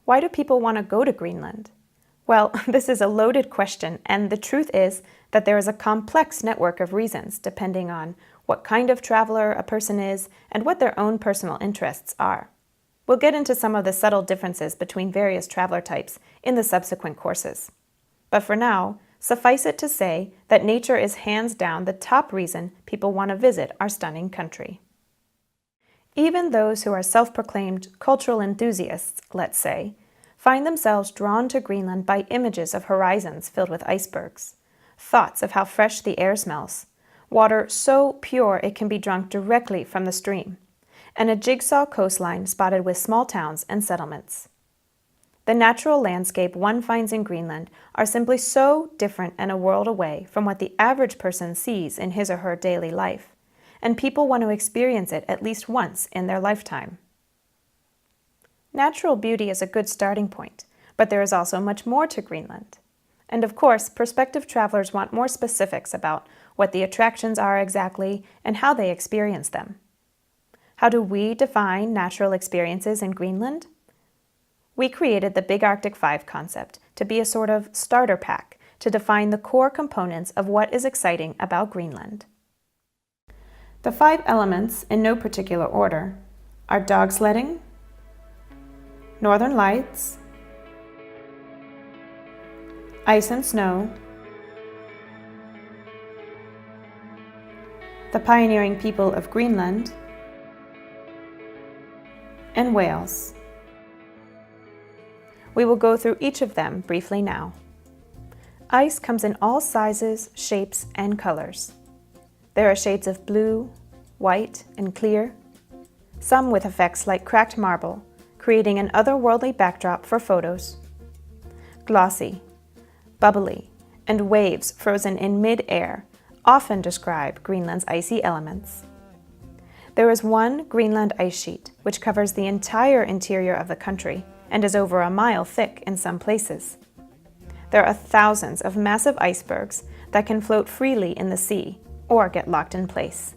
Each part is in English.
Why do people want to go to Greenland? Well, this is a loaded question, and the truth is that there is a complex network of reasons depending on what kind of traveler a person is and what their own personal interests are. We'll get into some of the subtle differences between various traveler types in the subsequent courses. But for now, suffice it to say that nature is hands down the top reason people want to visit our stunning country. Even those who are self-proclaimed cultural enthusiasts, let's say, find themselves drawn to Greenland by images of horizons filled with icebergs, thoughts of how fresh the air smells, water so pure it can be drunk directly from the stream, and a jigsaw coastline spotted with small towns and settlements. The natural landscape one finds in Greenland are simply so different and a world away from what the average person sees in his or her daily life, and people want to experience it at least once in their lifetime. Natural beauty is a good starting point, but there is also much more to Greenland. And of course, prospective travelers want more specifics about what the attractions are exactly and how they experience them. How do we define natural experiences in Greenland? We created the Big Arctic 5 concept to be a sort of starter pack to define the core components of what is exciting about Greenland. The 5 elements, in no particular order, are dogsledding, northern lights, ice and snow, the pioneering people of Greenland, and whales. We will go through each of them briefly now. Ice comes in all sizes, shapes, and colors. There are shades of blue, white, and clear, some with effects like cracked marble, creating an otherworldly backdrop for photos. Glossy, bubbly, and waves frozen in mid-air often describe Greenland's icy elements. There is one Greenland ice sheet, which covers the entire interior of the country and is over a mile thick in some places. There are thousands of massive icebergs that can float freely in the sea or get locked in place.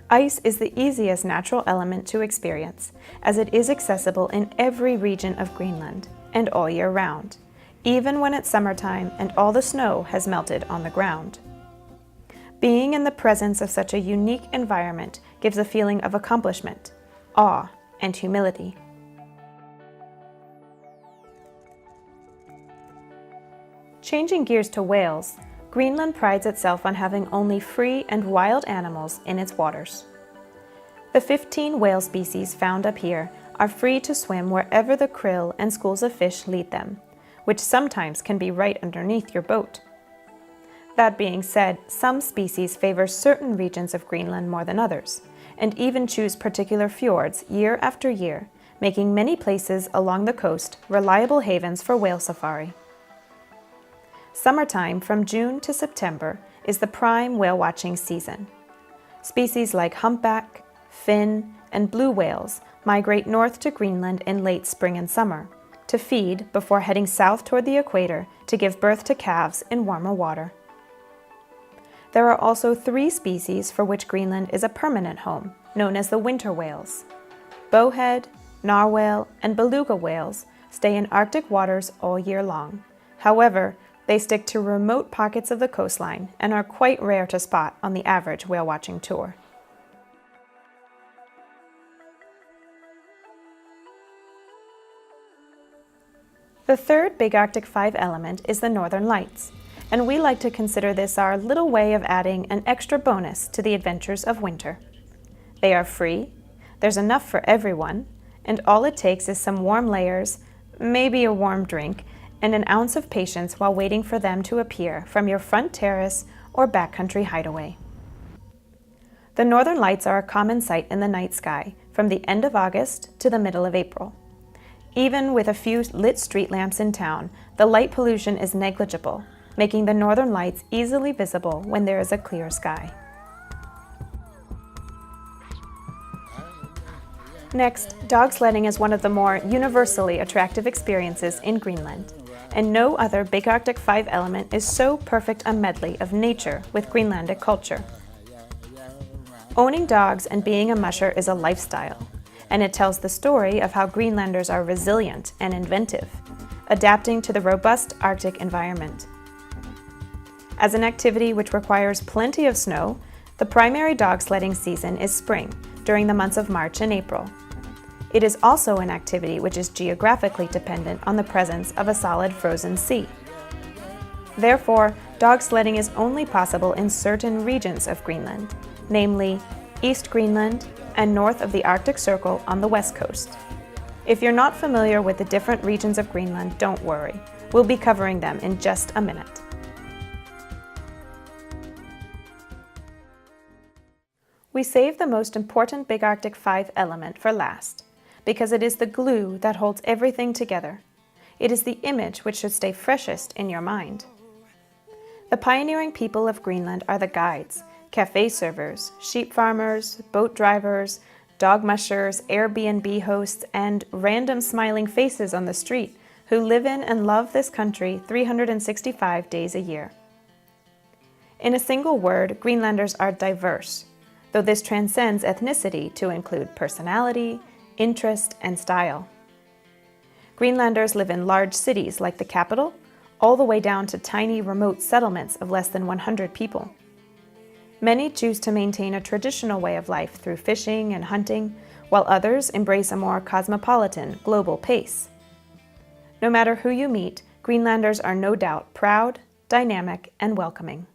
Ice is the easiest natural element to experience, as it is accessible in every region of Greenland and all year round, even when it's summertime and all the snow has melted on the ground. Being in the presence of such a unique environment gives a feeling of accomplishment, awe, and humility. Changing gears to whales, Greenland prides itself on having only free and wild animals in its waters. The 15 whale species found up here are free to swim wherever the krill and schools of fish lead them, which sometimes can be right underneath your boat. That being said, some species favor certain regions of Greenland more than others, and even choose particular fjords year after year, making many places along the coast reliable havens for whale safari. Summertime from June to September is the prime whale watching season. Species like humpback, fin, and blue whales migrate north to Greenland in late spring and summer to feed before heading south toward the equator to give birth to calves in warmer water. There are also 3 species for which Greenland is a permanent home, known as the winter whales. Bowhead, narwhal, and beluga whales stay in Arctic waters all year long. However, they stick to remote pockets of the coastline and are quite rare to spot on the average whale-watching tour. The third Big Arctic 5 element is the Northern Lights, and we like to consider this our little way of adding an extra bonus to the adventures of winter. They are free, there's enough for everyone, and all it takes is some warm layers, maybe a warm drink, and an ounce of patience while waiting for them to appear from your front terrace or backcountry hideaway. The Northern Lights are a common sight in the night sky from the end of August to the middle of April. Even with a few lit street lamps in town, the light pollution is negligible, making the Northern Lights easily visible when there is a clear sky. Next, dogsledding is one of the more universally attractive experiences in Greenland, and no other Big Arctic 5 element is so perfect a medley of nature with Greenlandic culture. Owning dogs and being a musher is a lifestyle, and it tells the story of how Greenlanders are resilient and inventive, adapting to the robust Arctic environment. As an activity which requires plenty of snow, the primary dog sledding season is spring, during the months of March and April. It is also an activity which is geographically dependent on the presence of a solid frozen sea. Therefore, dog sledding is only possible in certain regions of Greenland, namely East Greenland and north of the Arctic Circle on the west coast. If you're not familiar with the different regions of Greenland, don't worry. We'll be covering them in just a minute. We save the most important Big Arctic 5 element for last, because it is the glue that holds everything together. It is the image which should stay freshest in your mind. The pioneering people of Greenland are the guides, cafe servers, sheep farmers, boat drivers, dog mushers, Airbnb hosts, and random smiling faces on the street who live in and love this country 365 days a year. In a single word, Greenlanders are diverse, though this transcends ethnicity to include personality, interest, and style. Greenlanders live in large cities like the capital, all the way down to tiny remote settlements of less than 100 people. Many choose to maintain a traditional way of life through fishing and hunting, while others embrace a more cosmopolitan, global pace. No matter who you meet, Greenlanders are no doubt proud, dynamic, and welcoming.